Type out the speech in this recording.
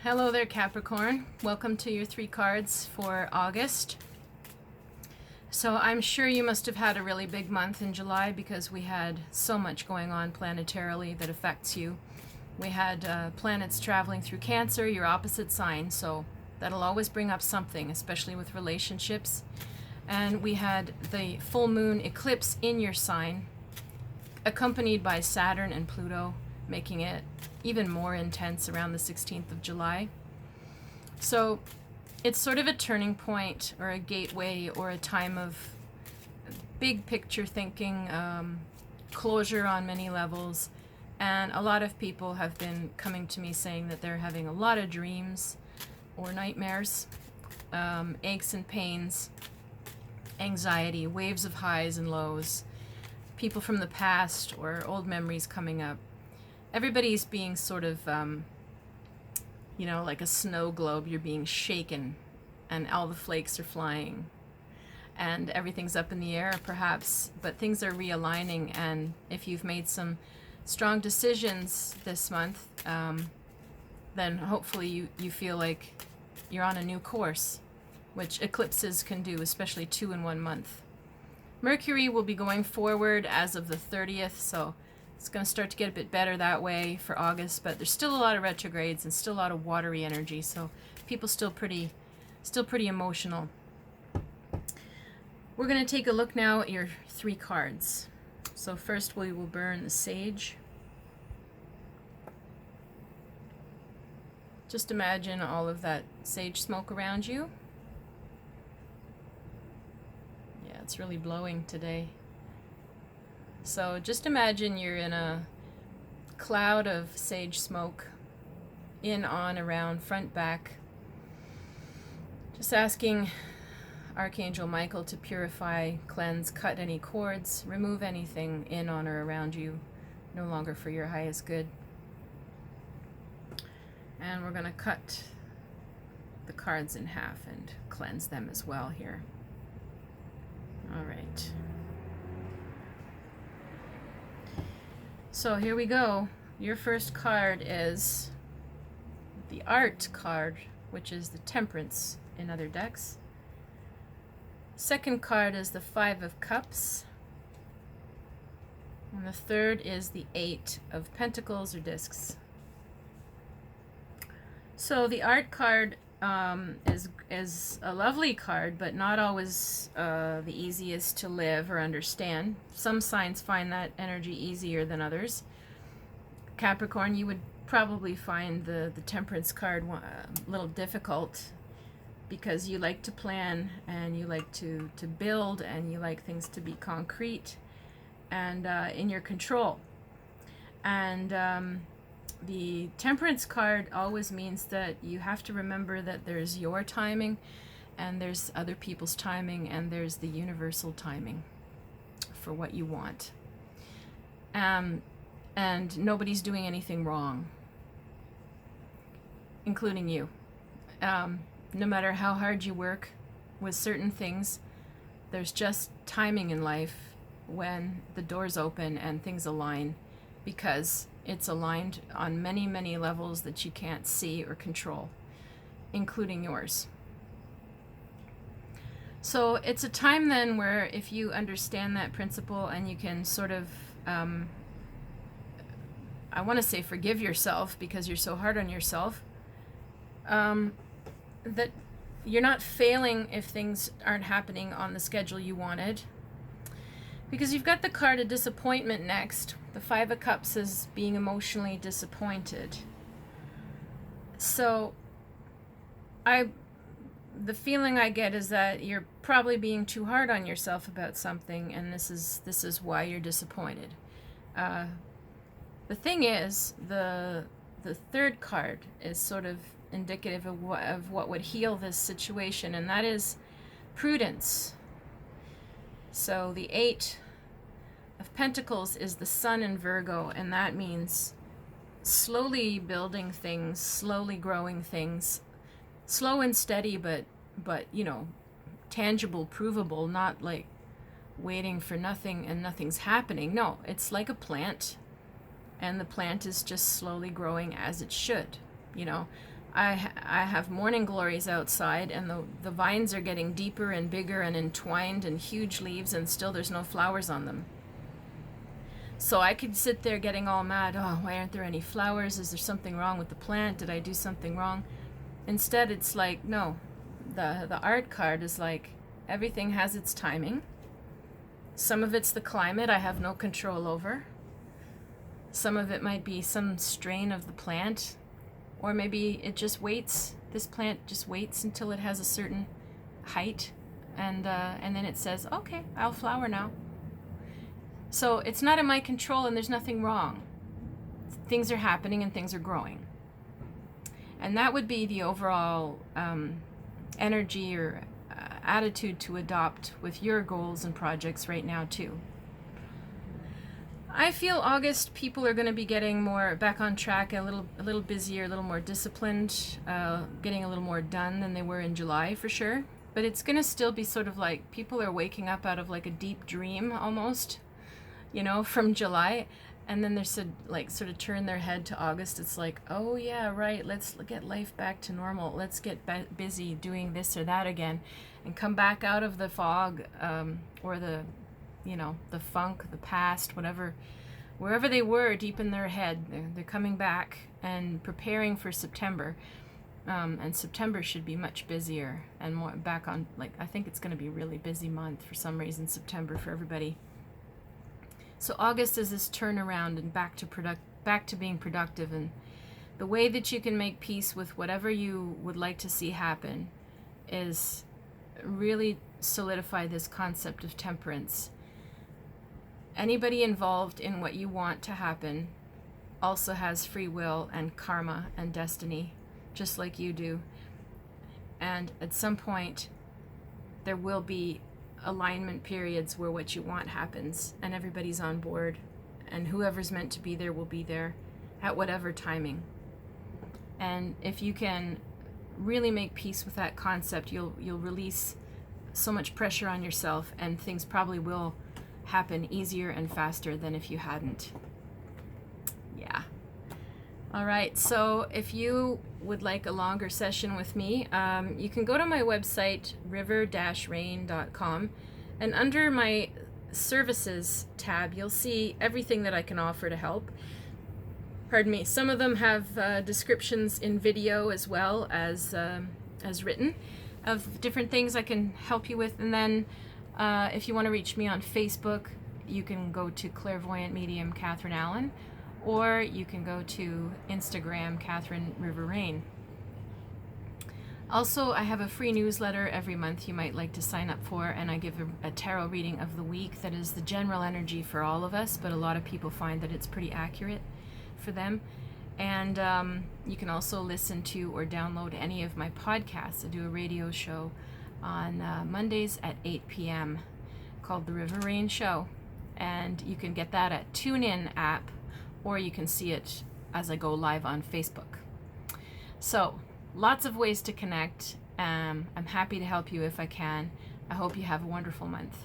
Hello there, Capricorn. Welcome to your 3 cards for August. So I'm sure you must have had a really big month in July because we had so much going on planetarily that affects you. We had planets traveling through Cancer, your opposite sign, so that'll always bring up something, especially with relationships. And we had the full moon eclipse in your sign, accompanied by Saturn and Pluto, making it even more intense around the 16th of July. So it's sort of a turning point or a gateway or a time of big picture thinking, closure on many levels. And a lot of people have been coming to me saying that they're having a lot of dreams or nightmares, aches and pains, anxiety, waves of highs and lows, people from the past or old memories coming up. Everybody's being sort of, like a snow globe. You're being shaken and all the flakes are flying and everything's up in the air perhaps, but things are realigning. And if you've made some strong decisions this month, then hopefully you feel like you're on a new course, which eclipses can do, especially 2 in 1 month. Mercury will be going forward as of the 30th, so it's going to start to get a bit better that way for August, but there's still a lot of retrogrades and still a lot of watery energy, so people still pretty emotional. We're going to take a look now at your 3 cards. So first we will burn the sage. Just imagine all of that sage smoke around you. Yeah, it's really blowing today. So just imagine you're in a cloud of sage smoke, in, on, around, front, back. Just asking Archangel Michael to purify, cleanse, cut any cords, remove anything in, on, or around you, no longer for your highest good. And we're going to cut the cards in half and cleanse them as well here. All right. So here we go. Your first card is the Art card, which is the Temperance in other decks. Second card is the 5 of Cups. And the third is the 8 of Pentacles or Discs. So the Art card is a lovely card, but not always the easiest to live or understand. Some signs find that energy easier than others. Capricorn, you would probably find the Temperance card a little difficult because you like to plan and you like to build and you like things to be concrete and in your control. And the Temperance card always means that you have to remember that there's your timing and there's other people's timing and there's the universal timing for what you want. And nobody's doing anything wrong, including you. No matter how hard you work with certain things, there's just timing in life when the doors open and things align, because it's aligned on many, many levels that you can't see or control, including yours. So it's a time then where if you understand that principle and you can sort of, I want to say forgive yourself because you're so hard on yourself, that you're not failing if things aren't happening on the schedule you wanted. Because you've got the card of disappointment next. The 5 of Cups is being emotionally disappointed. So the feeling I get is that you're probably being too hard on yourself about something, and this is why you're disappointed. The thing is, the third card is sort of indicative of what would heal this situation, and that is prudence. So the 8 of Pentacles is the Sun in Virgo, and that means slowly building things, slowly growing things, slow and steady, but tangible, provable, not like waiting for nothing and nothing's happening. No, it's like a plant, and the plant is just slowly growing as it should. I have morning glories outside, and the vines are getting deeper and bigger and entwined and huge leaves, and still there's no flowers on them. So I could sit there getting all mad. Oh, why aren't there any flowers? Is there something wrong with the plant? Did I do something wrong? Instead, it's like, no. The art card is like, everything has its timing. Some of it's the climate I have no control over. Some of it might be some strain of the plant, or maybe it just waits. This plant just waits until it has a certain height, and then it says, okay, I'll flower now. So it's not in my control, and there's nothing wrong. Things are happening and things are growing. And that would be the overall energy or attitude to adopt with your goals and projects right now too. I feel August people are going to be getting more back on track, a little busier, a little more disciplined, getting a little more done than they were in July for sure. But it's going to still be sort of like people are waking up out of like a deep dream almost, from July, and then they're sort of turn their head to August. It's like, oh yeah, right, let's get life back to normal. Let's get busy doing this or that again, and come back out of the fog, or the funk, the past, whatever, wherever they were deep in their head. They're coming back and preparing for September. And September should be much busier and more back on, I think it's going to be a really busy month for some reason, September, for everybody. So August is this turnaround and back to being productive, and the way that you can make peace with whatever you would like to see happen is really solidify this concept of temperance. Anybody involved in what you want to happen also has free will and karma and destiny, just like you do. And at some point, there will be alignment periods where what you want happens and everybody's on board, and whoever's meant to be there will be there at whatever timing. And if you can really make peace with that concept, you'll release so much pressure on yourself, and things probably will happen easier and faster than if you hadn't. Yeah. All right, so if you would like a longer session with me, you can go to my website, river-rain.com, and under my services tab, you'll see everything that I can offer to help. Pardon me. Some of them have descriptions in video as well as written of different things I can help you with. And then if you want to reach me on Facebook, you can go to Clairvoyant Medium Catherine Allen, or you can go to Instagram, Catherine River Rain. Also, I have a free newsletter every month you might like to sign up for, and I give a tarot reading of the week that is the general energy for all of us, but a lot of people find that it's pretty accurate for them. And you can also listen to or download any of my podcasts. I do a radio show on Mondays at 8 p.m. called The River Rain Show, and you can get that at TuneIn app, or you can see it as I go live on Facebook. So, lots of ways to connect. I'm happy to help you if I can. I hope you have a wonderful month.